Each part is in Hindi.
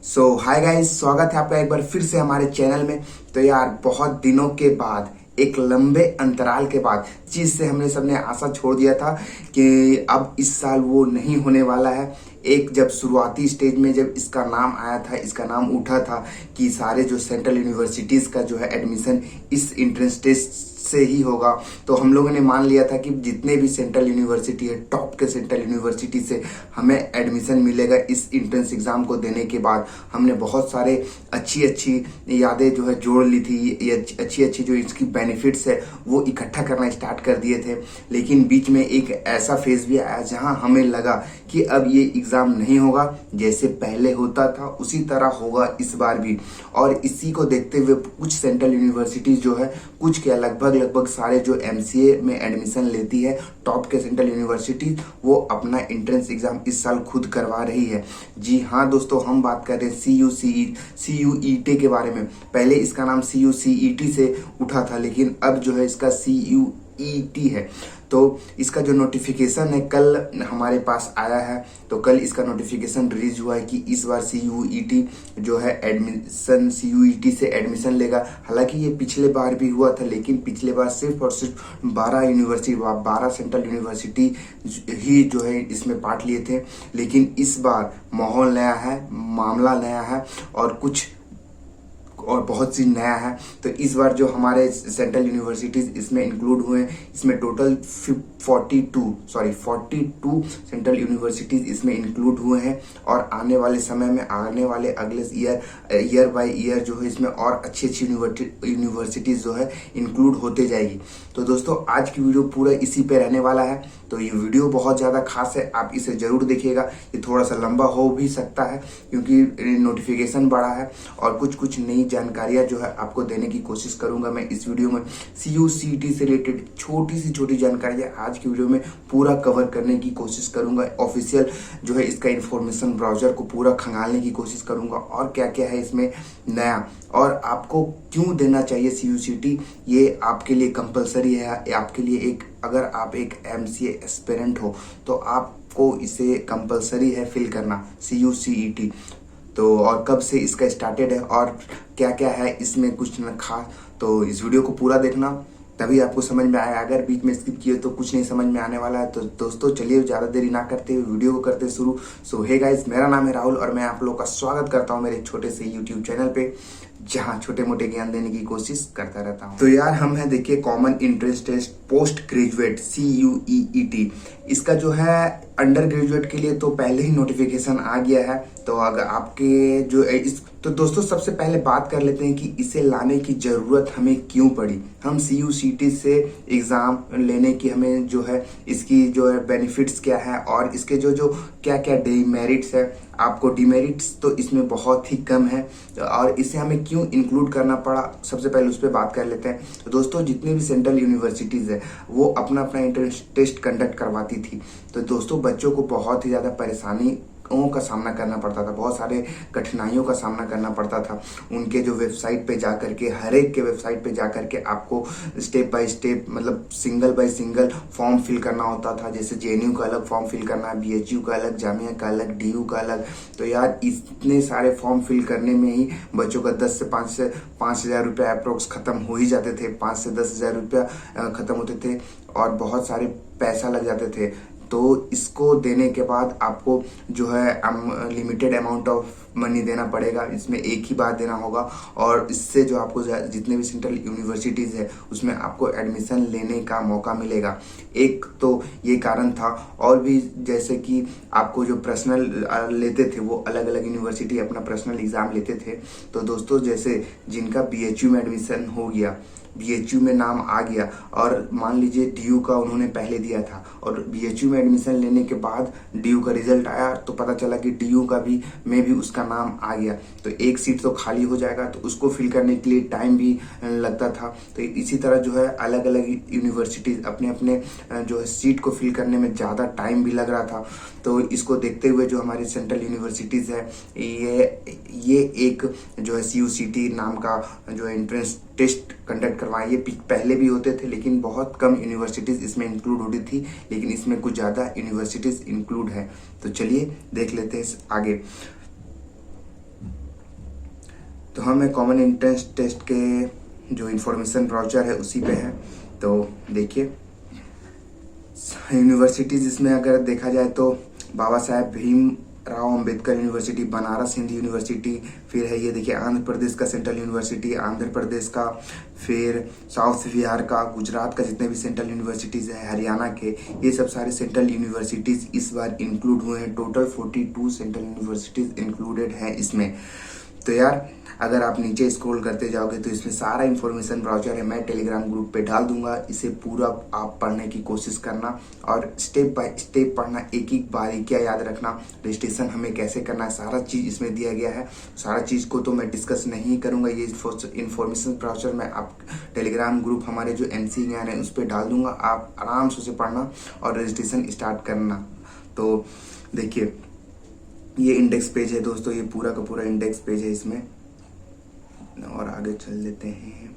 हाय गाइस, स्वागत है आपका एक बार फिर से हमारे चैनल में। तो यार बहुत दिनों के बाद, एक लंबे अंतराल के बाद, चीज से हमने सबने आशा छोड़ दिया था कि अब इस साल वो नहीं होने वाला है। एक जब शुरुआती स्टेज में जब इसका नाम आया था, इसका नाम उठा था कि सारे जो सेंट्रल यूनिवर्सिटीज का जो है एडमिशन इस एंट्रेंस टेस्ट से ही होगा, तो हम लोगों ने मान लिया था कि जितने भी सेंट्रल यूनिवर्सिटी है, टॉप के सेंट्रल यूनिवर्सिटी से हमें एडमिशन मिलेगा इस एंट्रेंस एग्जाम को देने के बाद। हमने बहुत सारे अच्छी अच्छी यादें जो है जोड़ ली थी, ये अच्छी अच्छी जो इसकी बेनिफिट्स है वो इकट्ठा करना स्टार्ट कर दिए थे। लेकिन बीच में एक ऐसा फेज भी आया जहां हमें लगा कि अब ये एग्जाम नहीं होगा, जैसे पहले होता था उसी तरह होगा इस बार भी। और इसी को देखते हुए कुछ सेंट्रल यूनिवर्सिटीज जो है, कुछ क्या लगभग सारे जो एमसीए में एडमिशन लेती है टॉप के सेंट्रल यूनिवर्सिटी, वो अपना एंट्रेंस एग्जाम इस साल खुद करवा रही है। जी हाँ दोस्तों, हम बात कर रहे हैं CUET के बारे में। पहले इसका नाम CUCET से उठा था, लेकिन अब जो है इसका CUET है। तो इसका जो नोटिफिकेशन है कल हमारे पास आया है। तो कल इसका नोटिफिकेशन रिलीज हुआ है कि इस बार CUET जो है एडमिशन CUET से एडमिशन लेगा। हालांकि ये पिछले बार भी हुआ था, लेकिन पिछले बार सिर्फ और सिर्फ 12 सेंट्रल यूनिवर्सिटी ही जो है इसमें पार्ट लिए थे। लेकिन इस बार माहौल नया है, मामला नया है और कुछ और बहुत सी नया है। तो इस बार जो हमारे सेंट्रल यूनिवर्सिटीज इसमें इंक्लूड हुए हैं, इसमें टोटल 42 सेंट्रल यूनिवर्सिटीज इसमें इंक्लूड हुए हैं। और आने वाले समय में, आने वाले अगले ईयर बाय ईयर जो है इसमें और अच्छी अच्छी यूनिवर्सिटीज जो है इंक्लूड होते जाएगी। तो दोस्तों आज की वीडियो पूरा इसी पे रहने वाला है। तो ये वीडियो बहुत ज़्यादा खास है, आप इसे जरूर देखिएगा। ये थोड़ा सा लंबा हो भी सकता है क्योंकि नोटिफिकेशन बढ़ा है और कुछ नई जानकारियां जो है आपको देने की कोशिश करूंगा मैं इस वीडियो में। CUCET से रिलेटेड छोटी जानकारियां आज की वीडियो में पूरा कवर करने की कोशिश करूंगा। ऑफिशियल जो है इसका इंफॉर्मेशन ब्राउजर को पूरा खंगालने की कोशिश करूंगा और क्या क्या है इसमें नया, और आपको क्यों देना चाहिए CUCET। ये आपके लिए कंपलसरी है, आपके लिए एक, अगर आप एक MCA एस्पिरेंट हो तो आपको इसे कंपलसरी है फिल करना CUCET। तो और कब से इसका स्टार्टेड है और क्या क्या है इसमें कुछ न खास, तो इस वीडियो को पूरा देखना तभी आपको समझ में आएगा। अगर बीच में स्किप किए तो कुछ नहीं समझ में आने वाला है। तो दोस्तों चलिए ज़्यादा देरी ना करते हुए वीडियो को करते शुरू। हे गाइस, मेरा नाम है राहुल और मैं आप लोगों का स्वागत करता हूं मेरे छोटे से यूट्यूब चैनल पे, जहां छोटे मोटे ज्ञान देने की कोशिश करता रहता हूं। तो यार हम हैं, देखिए, common entrance test post graduate CUET। इसका जो है अंडर ग्रेजुएट के लिए तो पहले ही नोटिफिकेशन आ गया है। तो अगर आपके जो इस, तो दोस्तों सबसे पहले बात कर लेते हैं कि इसे लाने की जरूरत हमें क्यों पड़ी। हम CUCET से एग्जाम लेने की हमें जो है इसकी जो है बेनिफिट्स क्या है और इसके जो क्या क्या डिमेरिट्स है। आपको डिमेरिट्स तो इसमें बहुत ही कम है और इसे हमें क्यों इंक्लूड करना पड़ा, सबसे पहले उस पर बात कर लेते हैं। तो दोस्तों जितने भी सेंट्रल यूनिवर्सिटीज है वो अपना अपना एंट्रेंस टेस्ट कंडक्ट करवाती थी। तो दोस्तों बच्चों को बहुत ही ज़्यादा परेशानी का सामना करना पड़ता था, बहुत सारे कठिनाइयों का सामना करना पड़ता था। उनके जो वेबसाइट पे जा करके, हर एक के वेबसाइट पे जा करके आपको स्टेप बाय स्टेप, मतलब single by single form fill करना होता था। जैसे JNU का अलग फॉर्म फिल करना है, BHU का अलग, जामिया का अलग, DU का अलग। तो यार इतने सारे फॉर्म फिल करने में ही बच्चों का 10 से 5 हज़ार रुपया अप्रोक्स खत्म हो ही जाते थे, 5 से 10 हज़ार रुपया खत्म होते थे और बहुत सारे पैसा लग जाते थे। तो इसको देने के बाद आपको जो है लिमिटेड अमाउंट ऑफ मनी देना पड़ेगा, इसमें एक ही बार देना होगा। और इससे जो आपको जितने भी सेंट्रल यूनिवर्सिटीज़ है उसमें आपको एडमिशन लेने का मौका मिलेगा। एक तो ये कारण था, और भी जैसे कि आपको जो पर्सनल लेते थे वो अलग अलग यूनिवर्सिटी अपना पर्सनल एग्ज़ाम लेते थे। तो दोस्तों जैसे जिनका BHU में एडमिशन हो गया, BHU में नाम आ गया, और मान लीजिए DU का उन्होंने पहले दिया था और BHU में एडमिशन लेने के बाद DU का रिजल्ट आया तो पता चला कि DU का भी में भी उसका नाम आ गया, तो एक सीट तो खाली हो जाएगा। तो उसको फिल करने के लिए टाइम भी लगता था। तो इसी तरह जो है अलग अलग यूनिवर्सिटीज अपने अपने जो है सीट को फिल करने में ज़्यादा टाइम भी लग रहा था। तो इसको देखते हुए जो हमारी सेंट्रल यूनिवर्सिटीज़ है, ये एक जो है CUCET नाम का जो एंट्रेंस टेस्ट कंडक्ट करवाए। ये पहले भी होते थे लेकिन बहुत कम यूनिवर्सिटीज़ इसमें इंक्लूड होती थी, लेकिन इसमें कुछ ज़्यादा यूनिवर्सिटीज़ इंक्लूड है। तो चलिए देख लेते हैं आगे। हम कॉमन एंट्रेंस टेस्ट के जो इन्फॉर्मेशन ब्राउचर है उसी पे है। तो देखिए यूनिवर्सिटीज़ इसमें अगर देखा जाए तो बाबा साहेब भीमराव अंबेडकर यूनिवर्सिटी, बनारस हिंदू यूनिवर्सिटी, फिर है ये देखिए आंध्र प्रदेश का सेंट्रल यूनिवर्सिटी, आंध्र प्रदेश का, फिर साउथ बिहार का, गुजरात का, जितने भी सेंट्रल यूनिवर्सिटीज़ है, हरियाणा के, ये सब सारे सेंट्रल यूनिवर्सिटीज़ इस बार इंक्लूड हुए हैं। टोटल 42 सेंट्रल यूनिवर्सिटीज़ इंक्लूडेड हैं इसमें। तो यार अगर आप नीचे स्क्रॉल करते जाओगे तो इसमें सारा इन्फॉर्मेशन ब्राउचर है, मैं टेलीग्राम ग्रुप पे डाल दूंगा, इसे पूरा आप पढ़ने की कोशिश करना और स्टेप बाय स्टेप पढ़ना, एक एक बारीकियां याद रखना, रजिस्ट्रेशन हमें कैसे करना है, सारा चीज़ इसमें दिया गया है। सारा चीज़ को तो मैं डिस्कस नहीं करूंगा, ये इन्फॉर्मेशन ब्राउचर मैं आप टेलीग्राम ग्रुप हमारे जो MC ज्ञान है उस पर डाल दूंगा, आप आराम से उसे पढ़ना और रजिस्ट्रेशन स्टार्ट करना। तो देखिए ये इंडेक्स पेज है दोस्तों, ये पूरा का पूरा इंडेक्स पेज है इसमें, और आगे चल लेते हैं।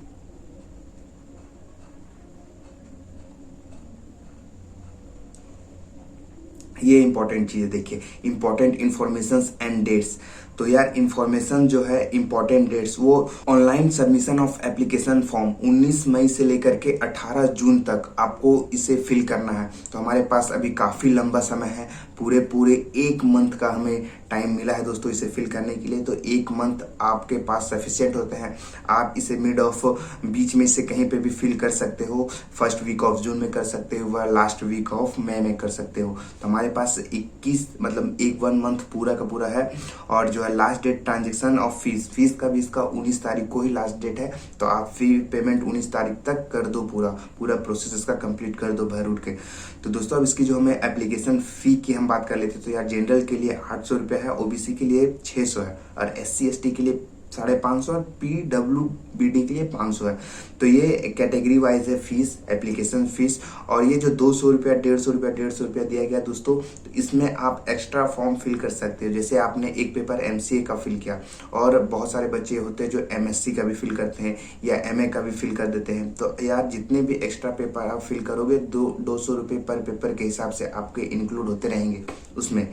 ये इंपॉर्टेंट चीज़ है, देखिए इंपॉर्टेंट इन्फॉर्मेशंस एंड डेट्स। तो यार इन्फॉर्मेशन जो है इंपॉर्टेंट डेट्स, वो online submission of application form 19 मई से लेकर के 18 जून तक आपको इसे फिल करना है। तो हमारे पास अभी काफ़ी लंबा समय है, पूरे 1 मंथ का हमें टाइम मिला है दोस्तों इसे फिल करने के लिए। तो 1 मंथ आपके पास सफिशिएंट होते हैं। आप इसे बीच में से कहीं पे भी फिल कर सकते हो, फर्स्ट वीक ऑफ जून में कर सकते हो व लास्ट वीक ऑफ मई में कर सकते हो। तो हमारे पास 21 मतलब 1 मंथ पूरा का पूरा है। और जो है last date transaction of fees का भी इसका 19 तारीख को ही लास्ट डेट है। तो आप फी पेमेंट 19 तारीख तक कर दो, पूरा प्रोसेस इसका कंप्लीट कर दो भर उठ के। तो दोस्तों अब इसकी जो हमें एप्लीकेशन फ़ी की हम बात कर लेते हैं। तो यार जनरल के लिए 800 रुपये है, OBC के लिए 600 है, और SC ST के लिए 550 और PWBD के लिए 500 है। तो ये कैटेगरी वाइज है फीस, एप्लीकेशन फीस। और ये जो 200 रुपया 150 रुपया दिया गया दोस्तों, तो इसमें आप एक्स्ट्रा फॉर्म फिल कर सकते हो। जैसे आपने एक पेपर MCA का फिल किया, और बहुत सारे बच्चे होते हैं जो MSc का भी फिल करते हैं या MA का भी फिल कर देते हैं। तो यार जितने भी एक्स्ट्रा पेपर आप फिल करोगे 200 रुपये पर पेपर के हिसाब से आपके इंक्लूड होते रहेंगे उसमें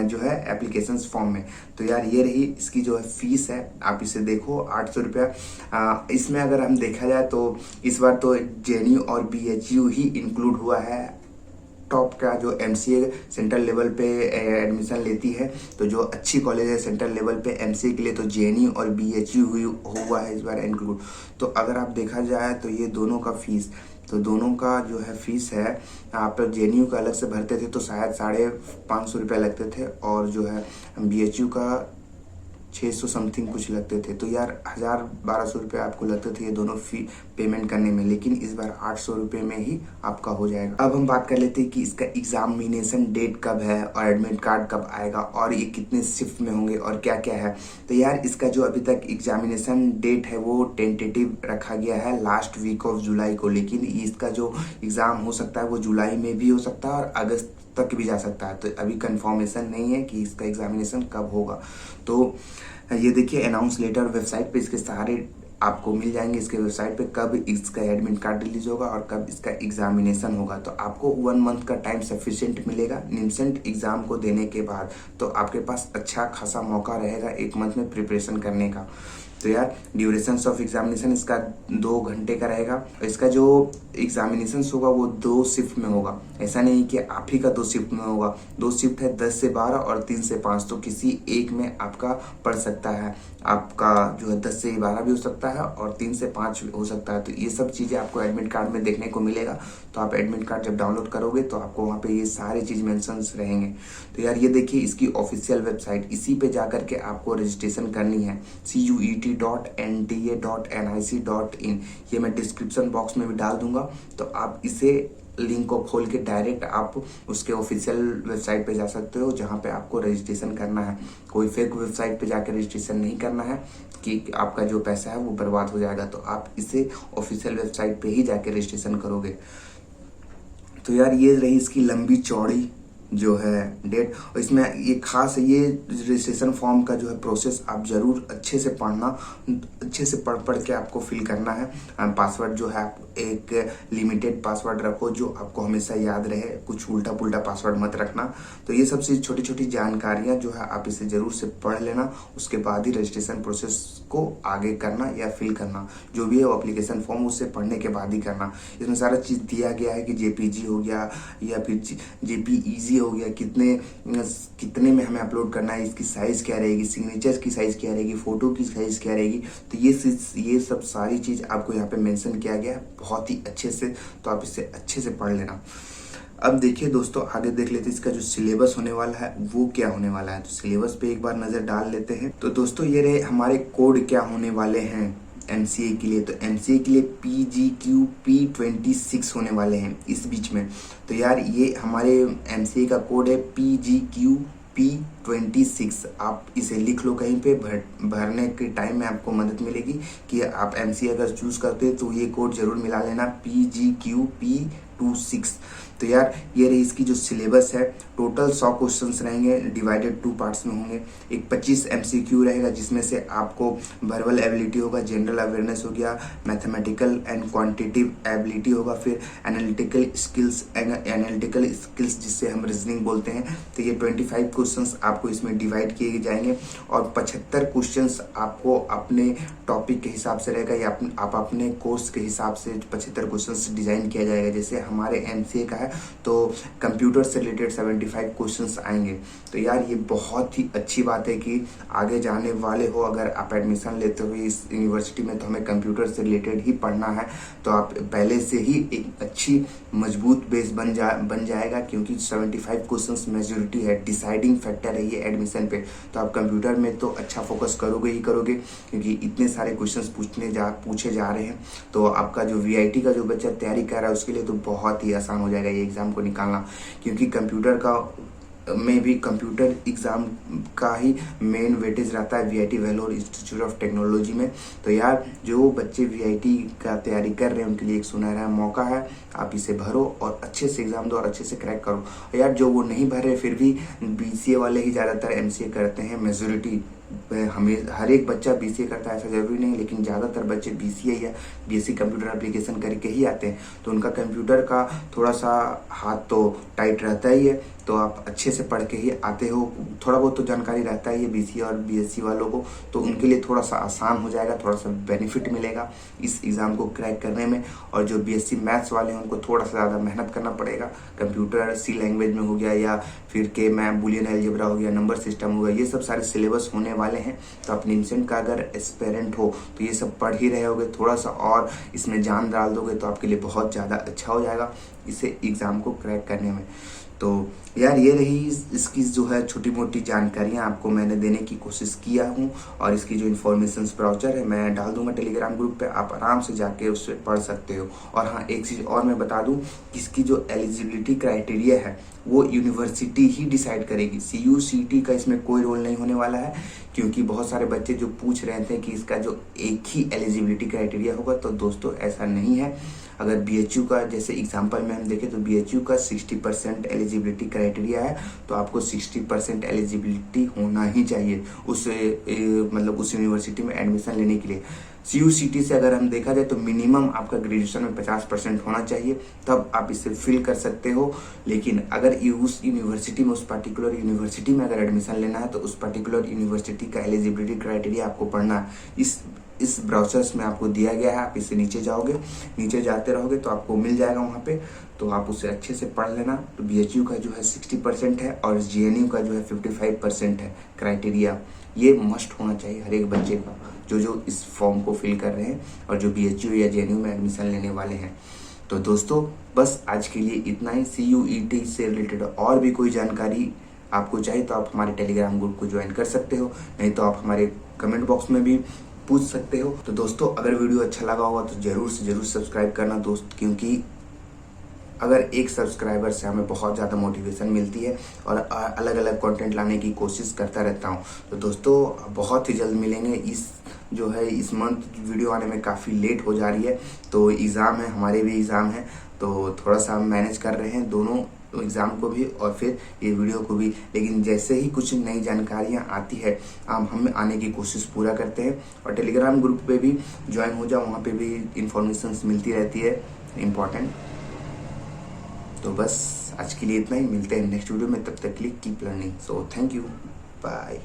जो है एप्लीकेशन फॉर्म में। तो यार ये रही इसकी जो है फीस है, आप इसे देखो 800 रुपया। इसमें अगर हम देखा जाए तो इस बार तो JNU और BHU ही इंक्लूड हुआ है। टॉप का जो MCA सेंट्रल लेवल पे एडमिशन लेती है, तो जो अच्छी कॉलेज है सेंट्रल लेवल पे MCA के लिए, तो JNU और BHU हुआ है इस बार इंक्लूड। तो अगर आप देखा जाए तो ये दोनों का फीस, तो दोनों का जो है फीस है, आप JNU का अलग से भरते थे तो शायद 550 रुपये लगते थे, और जो है BHU का 600 समथिंग कुछ लगते थे। तो यार 1000-1200 रुपये आपको लगते थे ये दोनों फी पेमेंट करने में, लेकिन इस बार 800 रुपये में ही आपका हो जाएगा। अब हम बात कर लेते हैं कि इसका एग्जामिनेशन डेट कब है और एडमिट कार्ड कब आएगा और ये कितने शिफ्ट में होंगे और क्या क्या है। तो यार इसका जो अभी तक एग्जामिनेशन डेट है वो टेंटेटिव रखा गया है लास्ट वीक ऑफ जुलाई को, लेकिन इसका जो एग्ज़ाम हो सकता है वो जुलाई में भी हो सकता है और अगस्त तक भी जा सकता है। तो अभी कंफर्मेशन नहीं है कि इसका एग्जामिनेशन कब होगा। तो ये देखिए अनाउंस लेटर वेबसाइट पे इसके सारे आपको मिल जाएंगे, इसके वेबसाइट पे कब इसका एडमिट कार्ड रिलीज होगा और कब इसका एग्जामिनेशन होगा। तो आपको 1 मंथ का टाइम सफिशिएंट मिलेगा निमसेंट एग्जाम को देने के बाद। तो आपके पास अच्छा खासा मौका रहेगा 1 मंथ में प्रिपरेशन करने का। तो यार ड्यूरेशन ऑफ एग्जामिनेशन इसका 2 घंटे का रहेगा। इसका जो एग्जामिनेशन होगा वो 2 शिफ्ट में होगा, ऐसा नहीं कि आप ही का 2 शिफ्ट में होगा। 2 शिफ्ट है 10 से 12 और 3 से 5, तो किसी एक में आपका पड़ सकता है। आपका जो है 10 से 12 भी हो सकता है और 3 से 5 भी हो सकता है। तो ये सब चीज़ें आपको एडमिट कार्ड में देखने को मिलेगा। तो आप एडमिट कार्ड जब डाउनलोड करोगे तो आपको वहाँ पे ये सारी चीज़ मेंशंस रहेंगे। तो यार ये देखिए इसकी ऑफिशियल वेबसाइट, इसी पे जाकर के आपको रजिस्ट्रेशन करनी है, CUET.NTA.NIC.in। ये मैं डिस्क्रिप्शन बॉक्स में भी डाल दूंगा। तो आप इसे लिंक को खोल के डायरेक्ट आप उसके ऑफिशियल वेबसाइट पे जा सकते हो, जहाँ पे आपको रजिस्ट्रेशन करना है। कोई फेक वेबसाइट पे जाकर रजिस्ट्रेशन नहीं करना है कि आपका जो पैसा है वो बर्बाद हो जाएगा। तो आप इसे ऑफिशियल वेबसाइट पे ही जाके रजिस्ट्रेशन करोगे। तो यार ये रही इसकी लंबी चौड़ी जो है डेट। और इसमें ये खास ये रजिस्ट्रेशन फॉर्म का जो है प्रोसेस आप जरूर अच्छे से पढ़ना, अच्छे से पढ़ के आपको फिल करना है। पासवर्ड जो है आप एक लिमिटेड पासवर्ड रखो जो आपको हमेशा याद रहे, कुछ उल्टा पुल्टा पासवर्ड मत रखना। तो ये सब चीज छोटी छोटी जानकारियां जो है आप इसे जरूर से पढ़ लेना, उसके बाद ही रजिस्ट्रेशन प्रोसेस को आगे करना या फिल करना, जो भी है वो एप्लीकेशन फॉर्म उससे पढ़ने के बाद ही करना। इसमें सारा चीज दिया गया है कि जेपीजी हो गया या फिर जेपीईजी हो गया, कितने में हमें अपलोड करना है, इसकी साइज क्या रहेगी, सिग्नेचर की साइज क्या रहेगी, फोटो की साइज क्या रहेगी। तो ये सब सारी चीज आपको यहाँ पे मेंशन किया गया है बहुत ही अच्छे से, तो आप इसे अच्छे से पढ़ लेना। अब देखिए दोस्तों, आगे देख लेते हैं इसका जो सिलेबस होने वाला है वो क्या होने वाला है। तो सिलेबस पे एक बार नजर डाल लेते हैं। तो दोस्तों ये रहे हमारे कोड क्या होने वाले हैं एमसीए के लिए। तो एमसीए के लिए PGQ P26 होने वाले हैं इस बीच में। तो यार ये हमारे एमसीए का कोड है PGQ P26। आप इसे लिख लो कहीं पे, भरने के टाइम में आपको मदद मिलेगी कि आप एमसीए अगर चूज करते हैं तो ये कोड जरूर मिला लेना PGQ P26। तो यार ये रही इसकी जो सिलेबस है। टोटल 100 क्वेश्चंस रहेंगे, डिवाइडेड 2 पार्ट्स में होंगे। एक 25 MCQ रहेगा जिसमें से आपको वर्बल एबिलिटी होगा, जनरल अवेयरनेस हो गया, मैथमेटिकल एंड क्वांटिटेटिव एबिलिटी होगा, फिर एनालिटिकल स्किल्स जिससे हम रीजनिंग बोलते हैं। तो ये 25 क्वेश्चंस आपको इसमें डिवाइड किए जाएंगे और 75 क्वेश्चंस आपको अपने टॉपिक के हिसाब से रहेगा या आप अपने कोर्स के हिसाब से 75 क्वेश्चंस डिजाइन किया जाएगा। जैसे हमारे एमसीए का है तो कंप्यूटर से रिलेटेड 75 क्वेश्चंस आएंगे। तो यार ये बहुत ही अच्छी बात है कि आगे जाने वाले हो, अगर आप एडमिशन लेते हो इस यूनिवर्सिटी में तो हमें कंप्यूटर से रिलेटेड ही पढ़ना है, तो आप पहले से ही एक अच्छी मजबूत बेस बन जाएगा, क्योंकि 75 क्वेश्चंस मेजोरिटी है, डिसाइडिंग फैक्टर है ये एडमिशन पे। तो आप कंप्यूटर में तो अच्छा फोकस करोगे ही करोगे, क्योंकि इतने सारे क्वेश्चंस पूछे जा रहे हैं। तो आपका जो वीआईटी का जो बच्चा तैयारी कर रहा है उसके लिए तो बहुत ही आसान हो जाएगा ये एग्जाम को निकालना, क्योंकि कंप्यूटर एग्जाम का ही मेन वेटेज रहता है VIT Vellore institute of technology में। तो यार जो बच्चे वीआईटी का तैयारी कर रहे हैं उनके लिए एक सुनहरा मौका है, आप इसे भरो और अच्छे से एग्जाम दो और अच्छे से क्रैक करो। यार जो वो नहीं भर रहे फिर भी बीसीए वाले ही ज़्यादातर एमसीए करते हैं, मेजोरिटी हमें हर एक बच्चा बीसीए करता है ऐसा जरूरी नहीं, लेकिन ज़्यादातर बच्चे बीसीए या बीएससी कंप्यूटर एप्लीकेशन करके ही आते हैं। तो उनका कंप्यूटर का थोड़ा सा हाथ तो टाइट रहता ही है, तो आप अच्छे से पढ़ के ही आते हो, थोड़ा बहुत तो जानकारी रहता ही है बीसीए और बीएससी वालों को, तो उनके लिए थोड़ा सा आसान हो जाएगा, थोड़ा सा बेनिफिट मिलेगा इस एग्ज़ाम को क्रैक करने में। और जो बीएससी मैथ्स वाले हैं उनको थोड़ा सा ज़्यादा मेहनत करना पड़ेगा, कंप्यूटर सी लैंग्वेज में हो गया या फिर के मैम बुलियन अलजेब्रा हो गया, नंबर सिस्टम हो गया, ये सब सारे सिलेबस होने वाले हैं। तो आप निमसेंट का अगर एस्पेरेंट हो तो ये सब पढ़ ही रहे होगे, थोड़ा सा और इसमें जान डाल दोगे तो आपके लिए बहुत ज़्यादा अच्छा हो जाएगा इसे एग्ज़ाम को क्रैक करने में। तो यार ये रही इसकी जो है छोटी मोटी जानकारियाँ आपको मैंने देने की कोशिश किया हूँ, और इसकी जो इन्फॉर्मेशन ब्राउचर है मैं डाल दूंगा टेलीग्राम ग्रुप पे, आप आराम से जाके उससे पढ़ सकते हो। और हाँ एक चीज़ और मैं बता दूँ, इसकी जो एलिजिबिलिटी क्राइटेरिया है वो यूनिवर्सिटी ही डिसाइड करेगी, CUCT का इसमें कोई रोल नहीं होने वाला है। क्योंकि बहुत सारे बच्चे जो पूछ रहे थे कि इसका जो एक ही एलिजिबिलिटी क्राइटेरिया होगा, तो दोस्तों ऐसा नहीं है। अगर BHU का जैसे एग्जांपल में हम देखें तो BHU का 60% एलिजिबिलिटी क्राइटेरिया है, तो आपको 60% एलिजिबिलिटी होना ही चाहिए उस मतलब उस यूनिवर्सिटी में एडमिशन लेने के लिए। CUCT से अगर हम देखा जाए तो मिनिमम आपका ग्रेजुएशन में 50% होना चाहिए, तब आप इसे फिल कर सकते हो। लेकिन अगर उस यूनिवर्सिटी में, उस पर्टिकुलर यूनिवर्सिटी में अगर एडमिशन लेना है तो उस पर्टिकुलर यूनिवर्सिटी का एलिजिबिलिटी क्राइटेरिया आपको पढ़ना है। इस ब्राउचर्स में आपको दिया गया है, आप इससे नीचे जाओगे, नीचे जाते रहोगे तो आपको मिल जाएगा वहाँ पे, तो आप उसे अच्छे से पढ़ लेना। तो BHU का जो है 60% है और GNU का जो है 55% है क्राइटेरिया। ये मस्ट होना चाहिए हर एक बच्चे का जो इस फॉर्म को फिल कर रहे हैं और जो BHU या GNU में एडमिशन लेने वाले हैं। तो दोस्तों बस आज के लिए इतना ही। CUET से रिलेटेड और भी कोई जानकारी आपको चाहिए तो आप हमारे टेलीग्राम ग्रुप को ज्वाइन कर सकते हो, नहीं तो आप हमारे कमेंट बॉक्स में भी पूछ सकते हो। तो दोस्तों अगर वीडियो अच्छा लगा होगा तो जरूर से जरूर सब्सक्राइब करना दोस्त, क्योंकि अगर एक सब्सक्राइबर से हमें बहुत ज़्यादा मोटिवेशन मिलती है और अलग अलग कंटेंट लाने की कोशिश करता रहता हूँ। तो दोस्तों बहुत ही जल्द मिलेंगे। इस मंथ वीडियो आने में काफ़ी लेट हो जा रही है, तो एग्ज़ाम है, हमारे भी एग्ज़ाम है, तो थोड़ा सा हम मैनेज कर रहे हैं दोनों एग्ज़ाम को भी और फिर ये वीडियो को भी। लेकिन जैसे ही कुछ नई जानकारियाँ आती है हम आने की कोशिश पूरा करते हैं। और टेलीग्राम ग्रुप पे भी ज्वाइन हो जाओ, वहाँ पे भी इंफॉर्मेशन मिलती रहती है इम्पॉर्टेंट। तो बस आज के लिए इतना ही, मिलते हैं नेक्स्ट वीडियो में, तब तक के लिए keep learning. So thank you, bye.